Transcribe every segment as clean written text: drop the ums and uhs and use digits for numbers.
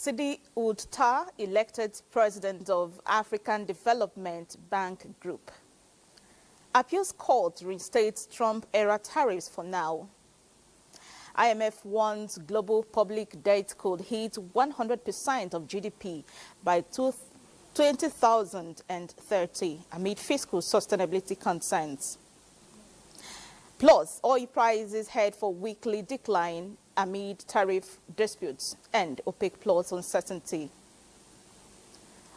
Sidi Ould Tah elected president of African Development Bank Group. Appeals court reinstates Trump-era tariffs for now. IMF warns global public debt could hit 100% of GDP by 2030 amid fiscal sustainability concerns. Plus, oil prices head for weekly decline amid tariff disputes and OPEC Plus uncertainty.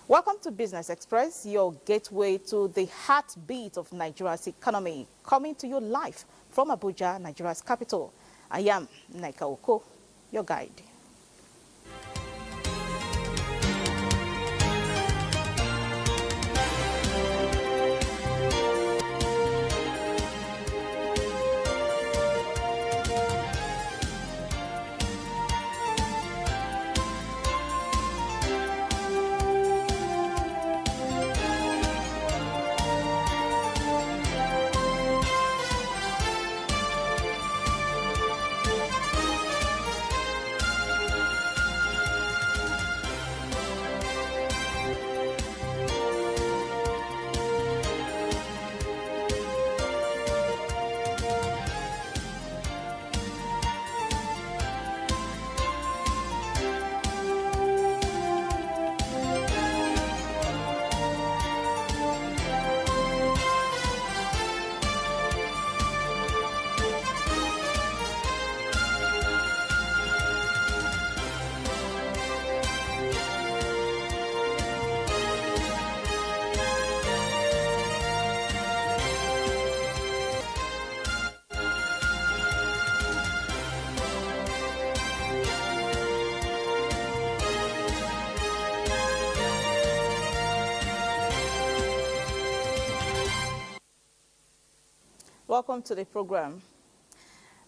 Welcome to Business Express, your gateway to the heartbeat of Nigeria's economy, coming to you live from Abuja, Nigeria's capital. I am Naika Oko, your guide. Welcome to the program.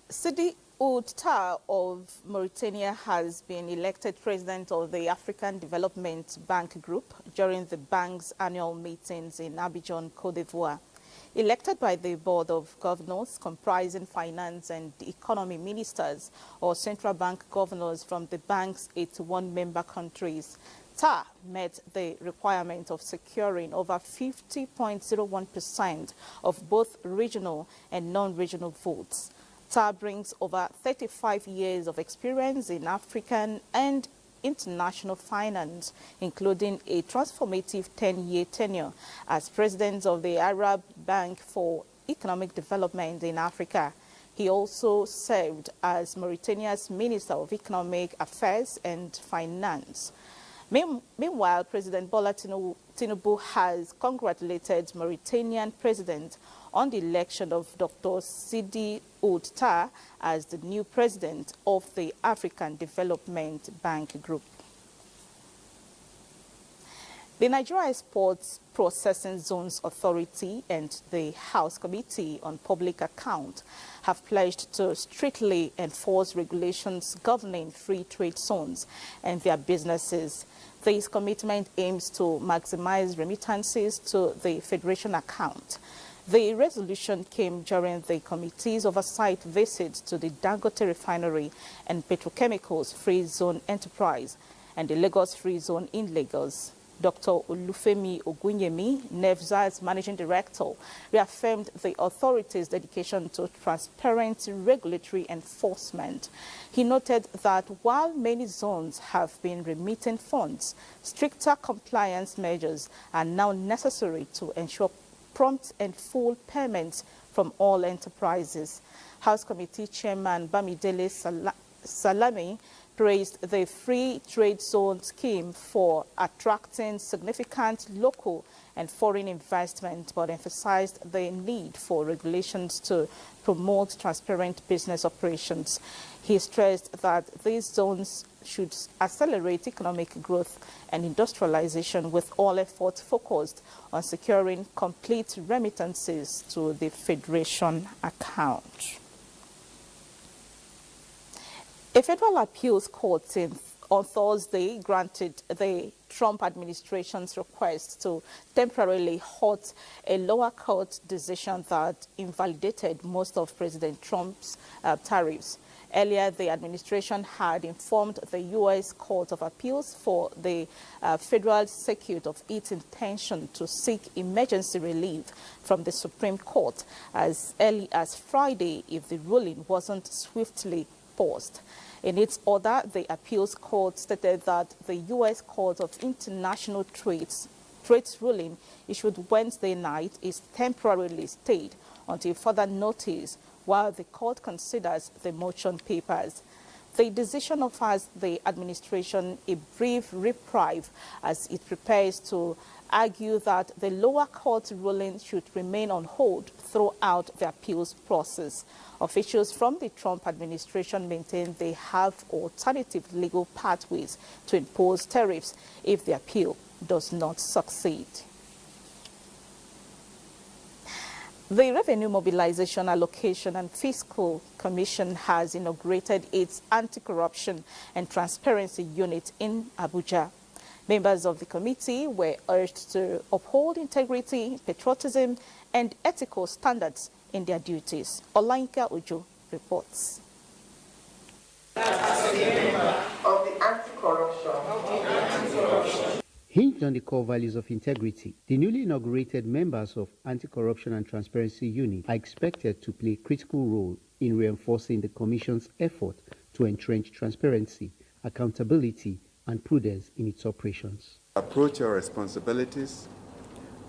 Sidi Ould Tah of Mauritania has been elected president of the African Development Bank Group during the bank's annual meetings in Abidjan, Cote d'Ivoire. Elected by the Board of Governors, comprising finance and economy ministers or central bank governors from the bank's 81 member countries, Tah met the requirement of securing over 50.01% of both regional and non-regional votes. Tah brings over 35 years of experience in African and international finance, including a transformative 10-year tenure as president of the Arab Bank for Economic Development in Africa. He also served as Mauritania's Minister of Economic Affairs and Finance. Meanwhile, President Bola Tinubu has congratulated Mauritanian President on the election of Dr. Sidi Ould Tah as the new president of the African Development Bank Group. The Nigeria Exports Processing Zones Authority and the House Committee on Public Account have pledged to strictly enforce regulations governing free trade zones and their businesses. This commitment aims to maximize remittances to the Federation account. The resolution came during the committee's oversight visit to the Dangote Refinery and Petrochemicals Free Zone Enterprise and the Lagos Free Zone in Lagos. Dr. Olufemi Ogunyemi, NEFZA's managing director, reaffirmed the authority's dedication to transparent regulatory enforcement. He noted that while many zones have been remitting funds, stricter compliance measures are now necessary to ensure prompt and full payments from all enterprises. House Committee Chairman Bamidele Salami praised the free trade zone scheme for attracting significant local and foreign investment, but emphasized the need for regulations to promote transparent business operations. He stressed that these zones should accelerate economic growth and industrialization, with all efforts focused on securing complete remittances to the Federation account. A federal appeals court on Thursday granted the Trump administration's request to temporarily halt a lower court decision that invalidated most of President Trump's tariffs Earlier, the administration had informed the U.S. Court of Appeals for the Federal Circuit of its intention to seek emergency relief from the Supreme Court as early as Friday if the ruling wasn't swiftly paused. In its order, the appeals court stated that the U.S. Court of International Trade's ruling issued Wednesday night is temporarily stayed until further notice while the court considers the motion papers. The decision offers the administration a brief reprieve as it prepares to argue that the lower court ruling should remain on hold throughout the appeals process. Officials from the Trump administration maintain they have alternative legal pathways to impose tariffs if the appeal does not succeed. The Revenue Mobilization, Allocation and Fiscal Commission has inaugurated its Anti-Corruption and Transparency Unit in Abuja. Members of the committee were urged to uphold integrity, patriotism, and ethical standards in their duties. Olainka Ojo reports. Of the anti-corruption. Hinged on the core values of integrity, the newly inaugurated members of Anti-Corruption and Transparency Unit are expected to play a critical role in reinforcing the Commission's effort to entrench transparency, accountability, and prudence in its operations. Approach our responsibilities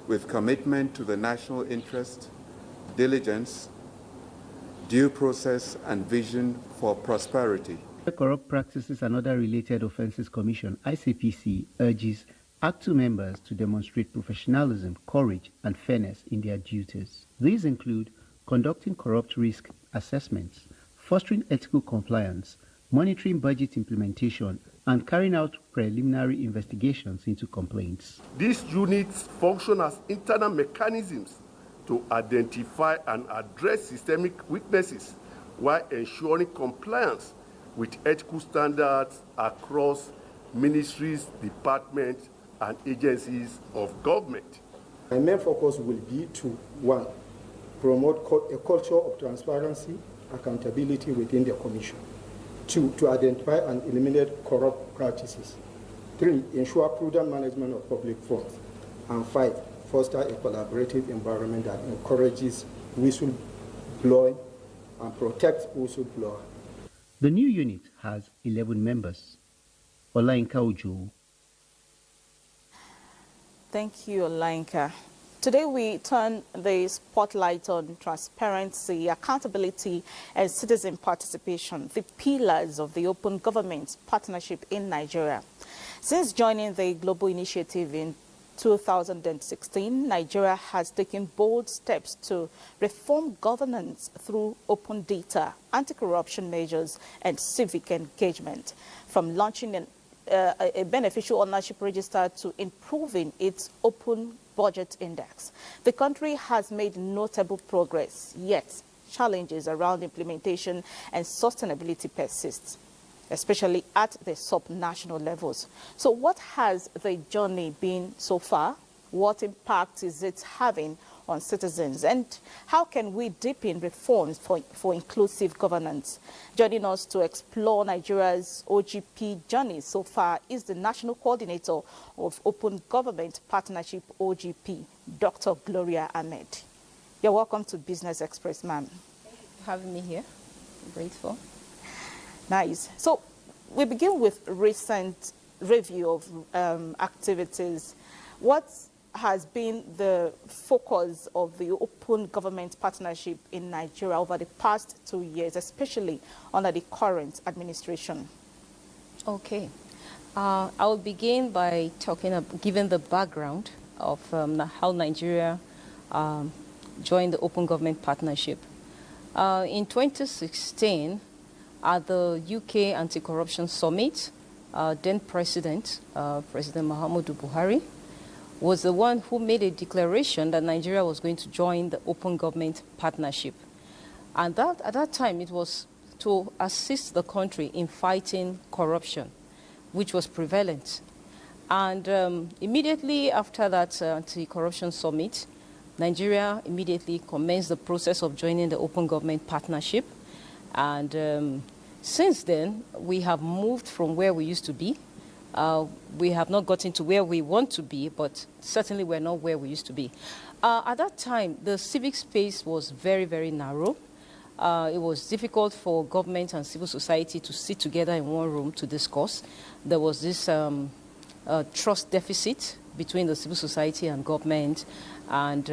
with commitment to the national interest, diligence, due process, and vision for prosperity. The Corrupt Practices and Other Related Offences Commission, ICPC, urges Act 2 members to demonstrate professionalism, courage, and fairness in their duties. These include conducting corrupt risk assessments, fostering ethical compliance, monitoring budget implementation, and carrying out preliminary investigations into complaints. These units function as internal mechanisms to identify and address systemic weaknesses while ensuring compliance with ethical standards across ministries, departments, and agencies of government. My main focus will be to, 1, promote a culture of transparency, accountability within the Commission. 2, to identify and eliminate corrupt practices. 3, ensure prudent management of public funds. And 5, foster a collaborative environment that encourages whistleblowing and protects whistleblowers. The new unit has 11 members. Olainka Ojo. Thank you, Olainka. Today we turn the spotlight on transparency, accountability, and citizen participation, the pillars of the open government partnership in Nigeria. Since joining the global initiative in 2016, Nigeria has taken bold steps to reform governance through open data, anti-corruption measures, and civic engagement. From launching a beneficial ownership register to improving its open budget index, the country has made notable progress, yet challenges around implementation and sustainability persist, especially at the sub-national levels. So what has the journey been so far? What impact is it having on citizens? And how can we deepen reforms for inclusive governance? Joining us to explore Nigeria's OGP journey so far is the National Coordinator of Open Government Partnership, OGP, Dr. Gloria Ahmed. You're welcome to Business Express, ma'am. Thank you for having me here. I'm grateful. Nice. So we begin with recent review of activities. What has been the focus of the open government partnership in Nigeria over the past 2 years, especially under the current administration? Okay. I will begin by giving the background of how Nigeria joined the open government partnership. In 2016, at the UK Anti-Corruption Summit, then President Muhammadu Buhari was the one who made a declaration that Nigeria was going to join the open government partnership. And at that time, it was to assist the country in fighting corruption, which was prevalent. And immediately after that anti-corruption summit, Nigeria immediately commenced the process of joining the open government partnership. And Since then, we have moved from where we used to be. We have not gotten to where we want to be, but certainly we're not where we used to be. At that time, the civic space was very, very narrow. It was difficult for government and civil society to sit together in one room to discuss. There was this trust deficit between the civil society and government, and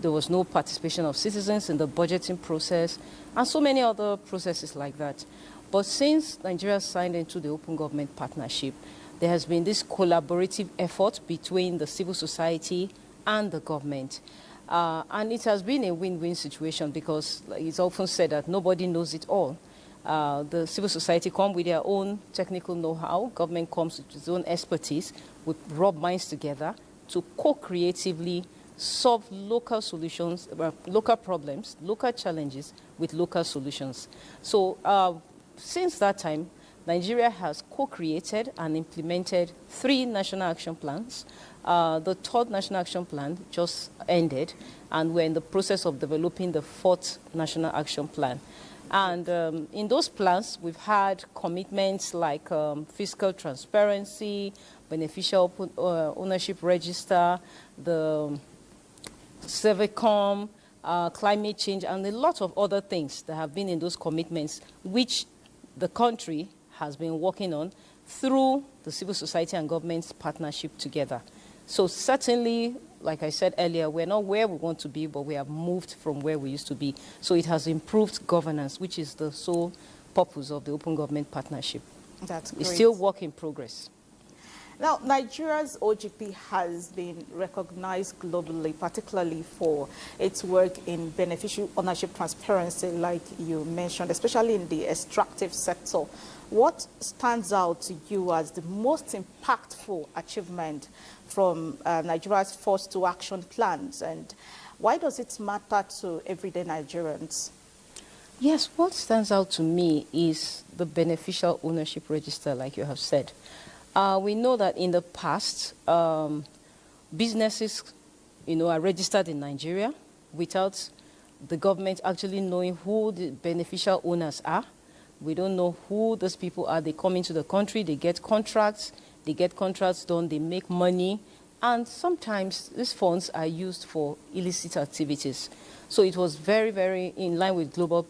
there was no participation of citizens in the budgeting process, and so many other processes like that. But since Nigeria signed into the Open Government Partnership, there has been this collaborative effort between the civil society and the government. And it has been a win-win situation because it's often said that nobody knows it all. The civil society come with their own technical know-how, government comes with its own expertise. We rub minds together to co-creatively solve local solutions, local problems, local challenges with local solutions. So since that time, Nigeria has co-created and implemented 3 national action plans. The 3rd national action plan just ended, and we're in the process of developing the 4th national action plan. And in those plans, we've had commitments like fiscal transparency, beneficial ownership register, the Servicom, climate change, and a lot of other things that have been in those commitments, which the country has been working on through the civil society and government's partnership together. So certainly, like I said earlier, we're not where we want to be, but we have moved from where we used to be. So it has improved governance, which is the sole purpose of the Open Government Partnership. That's great. It's still work in progress. Now, Nigeria's OGP has been recognized globally, particularly for its work in beneficial ownership transparency, like you mentioned, especially in the extractive sector. What stands out to you as the most impactful achievement from Nigeria's first 2 action plans, and why does it matter to everyday Nigerians? Yes, what stands out to me is the beneficial ownership register, like you have said. We know that in the past, businesses, are registered in Nigeria without the government actually knowing who the beneficial owners are. We don't know who those people are. They come into the country, they get contracts done, they make money, and sometimes these funds are used for illicit activities. So it was very, very in line with global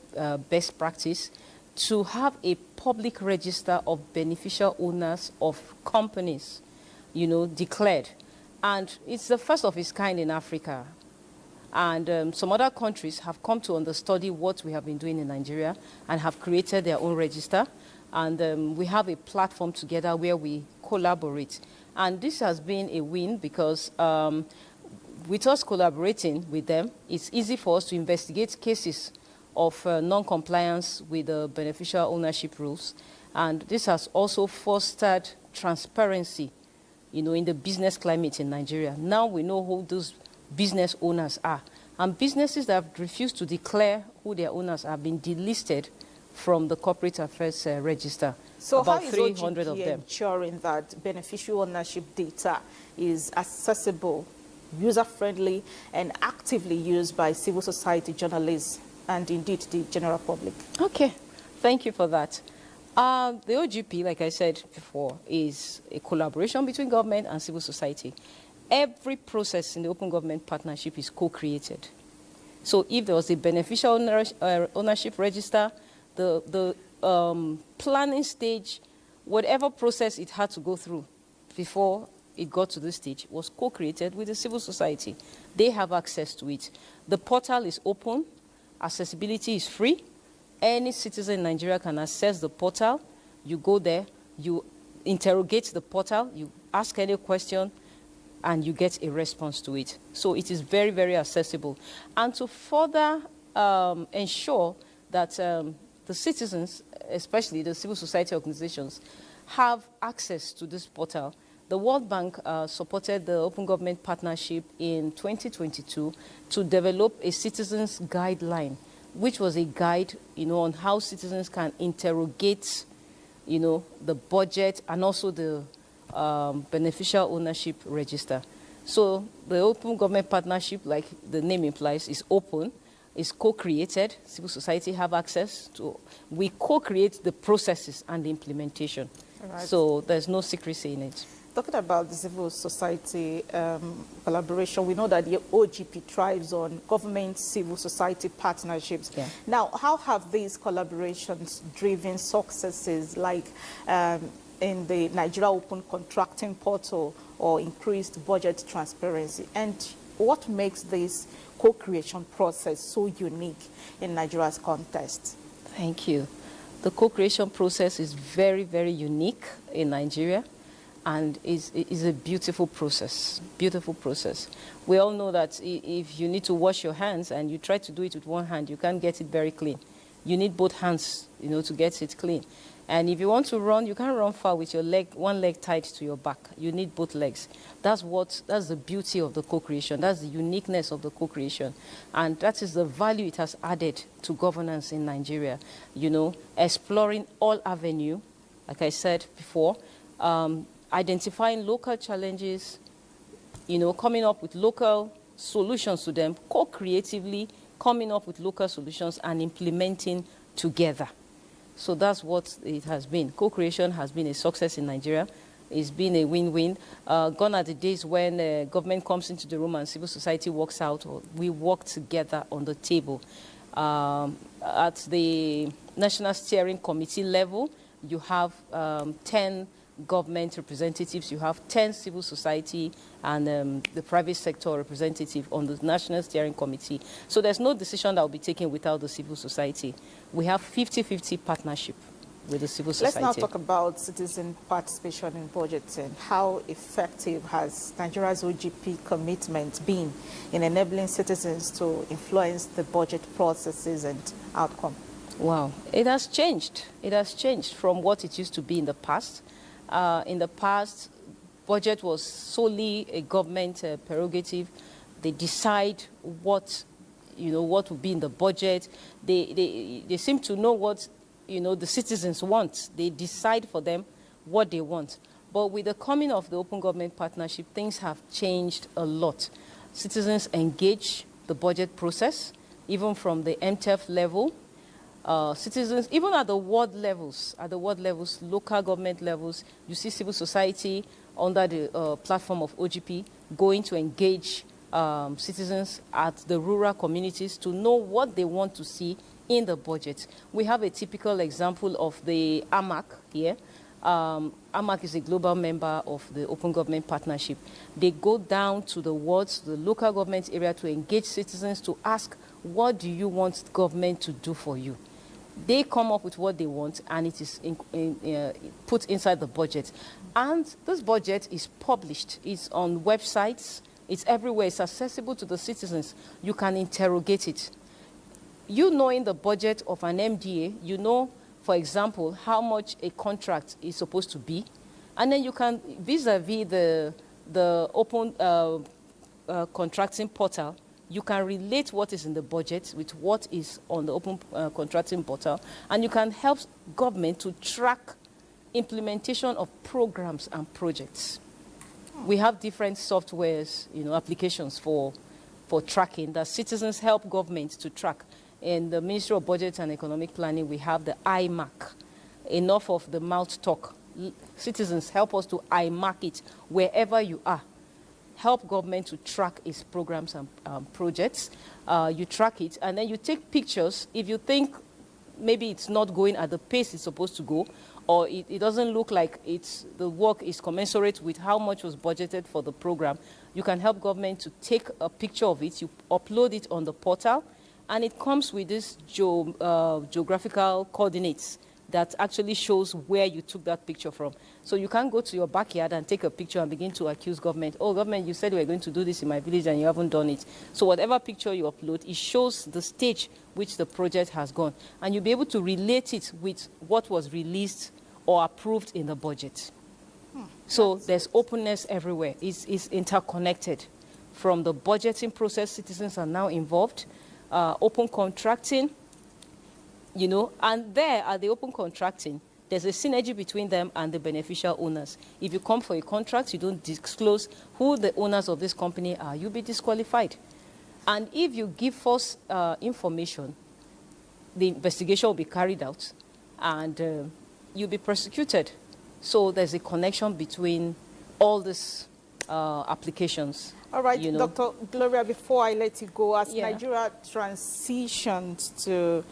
best practice to have a public register of beneficial owners of companies, declared. And it's the first of its kind in Africa. And some other countries have come to understudy what we have been doing in Nigeria and have created their own register. And we have a platform together where we collaborate. And this has been a win because with us collaborating with them, it's easy for us to investigate cases of non-compliance with the beneficial ownership rules. And this has also fostered transparency, in the business climate in Nigeria. Now we know who those business owners are. And businesses that have refused to declare who their owners are have been delisted from the corporate affairs register. So about how is 300 of OGP them. ensuring that beneficial ownership data is accessible, user-friendly, and actively used by civil society journalists and indeed the general public? Okay, thank you for that. The OGP, like I said before, is a collaboration between government and civil society. Every process in the Open Government Partnership is co-created. So if there was a beneficial ownership register, the planning stage, whatever process it had to go through before it got to this stage was co-created with the civil society. They have access to it. The portal is open. Accessibility is free. Any citizen in Nigeria can access the portal. You go there, you interrogate the portal, you ask any question, and you get a response to it. So it is very, very accessible. And to further ensure that the citizens, especially the civil society organizations, have access to this portal, the World Bank supported the Open Government Partnership in 2022 to develop a citizens guideline, which was a guide, on how citizens can interrogate, the budget and also the beneficial ownership register. So the Open Government Partnership, like the name implies, is open, is co-created. Civil society have access to. We co-create the processes and the implementation. Right. So there's no secrecy in it. Talking about the civil society collaboration, we know that the OGP thrives on government-civil society partnerships. Yeah. Now, how have these collaborations driven successes like in the Nigeria Open Contracting Portal or increased budget transparency? And what makes this co-creation process so unique in Nigeria's context? Thank you. The co-creation process is very, very unique in Nigeria. And is a beautiful process, beautiful process. We all know that if you need to wash your hands and you try to do it with one hand, you can't get it very clean. You need both hands, to get it clean. And if you want to run, you can't run far with your one leg tied to your back. You need both legs. That's the beauty of the co-creation. That's the uniqueness of the co-creation. And that is the value it has added to governance in Nigeria. Exploring all avenue, like I said before, identifying local challenges, coming up with local solutions to them, co-creatively coming up with local solutions and implementing together. So that's what it has been. Co-creation has been a success in Nigeria. It's been a win-win. Gone are the days when government comes into the room and civil society walks out. Or we work together on the table. At the National Steering Committee level, you have 10 government representatives, you have 10 civil society and the private sector representative on the National Steering Committee. So there's no decision that will be taken without the civil society. We have 50-50 partnership with the civil society. Let's now talk about citizen participation in budgeting. How effective has Nigeria's OGP commitment been in enabling citizens to influence the budget processes and outcome? Wow, it has changed. It has changed from what it used to be in the past. In the past, budget was solely a government prerogative. They decide what would be in the budget. They seem to know what, the citizens want. They decide for them what they want. But with the coming of the Open Government Partnership, things have changed a lot. Citizens engage the budget process, even from the MTF level. Citizens, even at the ward levels, local government levels, you see civil society under the platform of OGP going to engage citizens at the rural communities to know what they want to see in the budget. We have a typical example of the AMAC here. AMAC is a global member of the Open Government Partnership. They go down to the wards, the local government area to engage citizens to ask, what do you want government to do for you? They come up with what they want, and it is put inside the budget. And this budget is published. It's on websites. It's everywhere. It's accessible to the citizens. You can interrogate it. Knowing the budget of an MDA, for example, how much a contract is supposed to be. And then you can, vis-a-vis the open contracting portal, you can relate what is in the budget with what is on the open contracting portal, and you can help government to track implementation of programs and projects. We have different softwares, applications for tracking that citizens help government to track. In the Ministry of Budget and Economic Planning, we have the IMAC. Enough of the mouth talk. Citizens, help us to IMAC it wherever you are. Help government to track its programs and projects. You track it, and then you take pictures. If you think maybe it's not going at the pace it's supposed to go, or it doesn't look like the work is commensurate with how much was budgeted for the program, you can help government to take a picture of it. You upload it on the portal, and it comes with this geographical coordinates that actually shows where you took that picture from. So you can't go to your backyard and take a picture and begin to accuse government. Oh, government, you said you were going to do this in my village and you haven't done it. So whatever picture you upload, it shows the stage which the project has gone. And you'll be able to relate it with what was released or approved in the budget. So there's openness everywhere. It's interconnected. From the budgeting process, citizens are now involved. Open contracting, and there at the open contracting, there's a synergy between them and the beneficial owners. If you come for a contract, you don't disclose who the owners of this company are, you'll be disqualified. And if you give false information, the investigation will be carried out and you'll be prosecuted. So there's a connection between all these applications. All right, you know. Dr. Gloria, before I let you go, as Yeah. Nigeria transitions to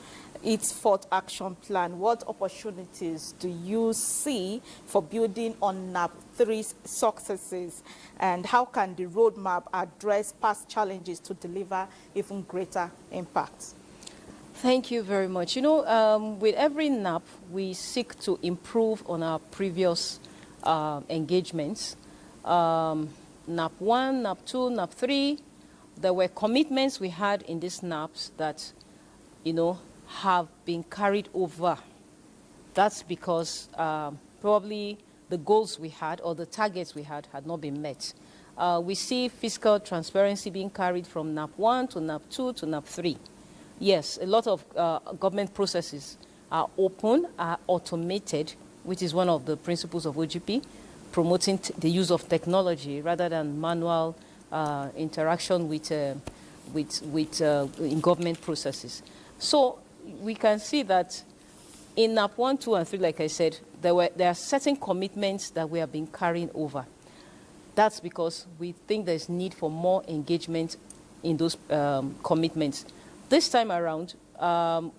its fourth action plan, what opportunities do you see for building on NAP 3's successes? And how can the roadmap address past challenges to deliver even greater impact? Thank you very much. You know, with every NAP, we seek to improve on our previous engagements. NAP 1, NAP 2, NAP 3, there were commitments we had in these NAPs that, you know, have been carried over. That's because probably the goals we had or the targets we had not been met. We see fiscal transparency being carried from NAP 1 to NAP 2 to NAP 3. Yes, a lot of government processes are open, are automated, which is one of the principles of OGP, promoting the use of technology rather than manual interaction with in government processes. So we can see that in NAP 1, 2, and 3, like I said, there are certain commitments that we have been carrying over. That's because we think there's need for more engagement in those commitments. This time around, our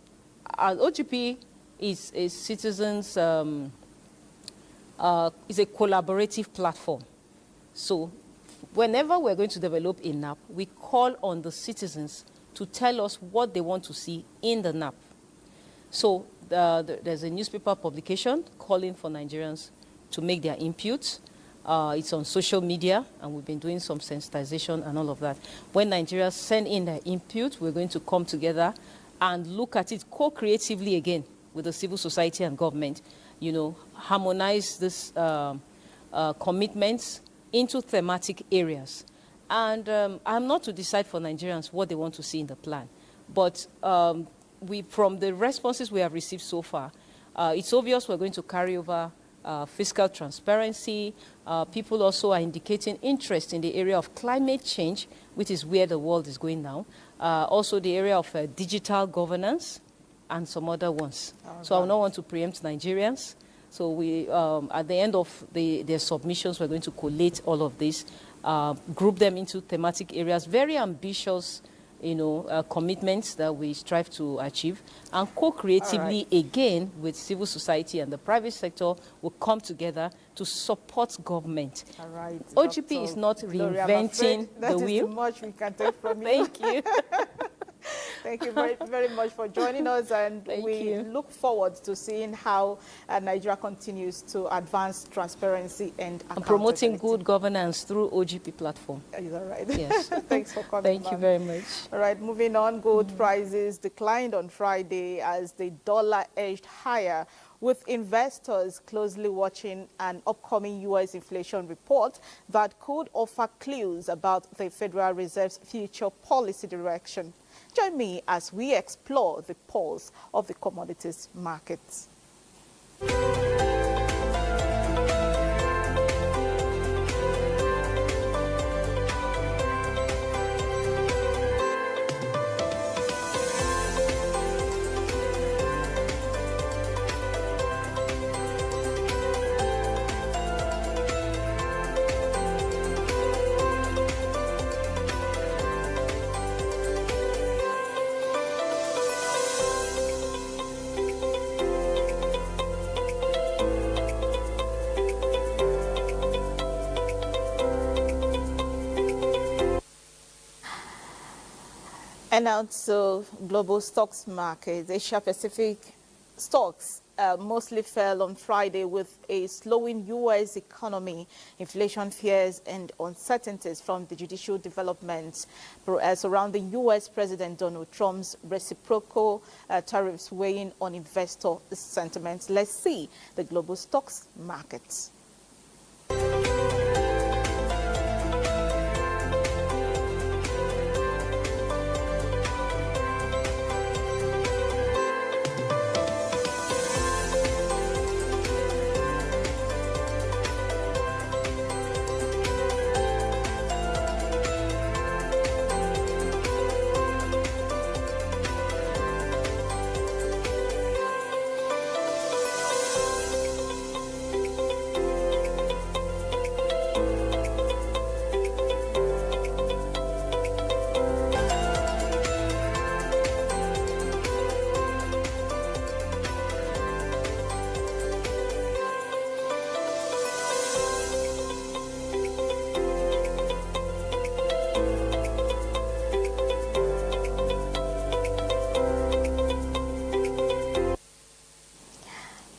OGP is a citizens, is a collaborative platform. So whenever we're going to develop a NAP, we call on the citizens to tell us what they want to see in the NAP. So there's a newspaper publication calling for Nigerians to make their inputs. It's on social media, and we've been doing some sensitization and all of that. When Nigerians send in their input, we're going to come together and look at it co-creatively again with the civil society and government, you know, harmonize these commitments into thematic areas. And I'm not to decide for Nigerians what they want to see in the plan, but from the responses we have received so far, it's obvious we're going to carry over fiscal transparency. People also are indicating interest in the area of climate change, which is where the world is going now. Also the area of digital governance and some other ones. So I don't want to preempt Nigerians. So we, at the end of their submissions, we're going to collate all of this, group them into thematic areas, very ambitious, you know, commitments that we strive to achieve, and co-creatively again with civil society and the private sector will come together to support government. All right. OGP Dr. is not Gloria, reinventing the wheel. That is too much we can take from you. Thank you. Thank you very, very much for joining us, and we look forward to seeing how Nigeria continues to advance transparency and promoting good governance through OGP platform. Is that right? Yes. Thanks for coming. Thank you very much. All right, moving on, gold prices declined on Friday as the dollar edged higher, with investors closely watching an upcoming U.S. inflation report that could offer clues about the Federal Reserve's future policy direction. Join me as we explore the pulse of the commodities markets. And now to global stocks markets. Asia-Pacific stocks mostly fell on Friday with a slowing U.S. economy, inflation fears and uncertainties from the judicial developments surrounding U.S. President Donald Trump's reciprocal tariffs weighing on investor sentiments. Let's see the global stocks markets.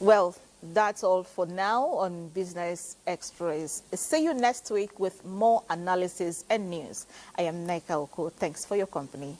Well, that's all for now on Business Express. See you next week with more analysis and news. I am Neka Oko. Thanks for your company.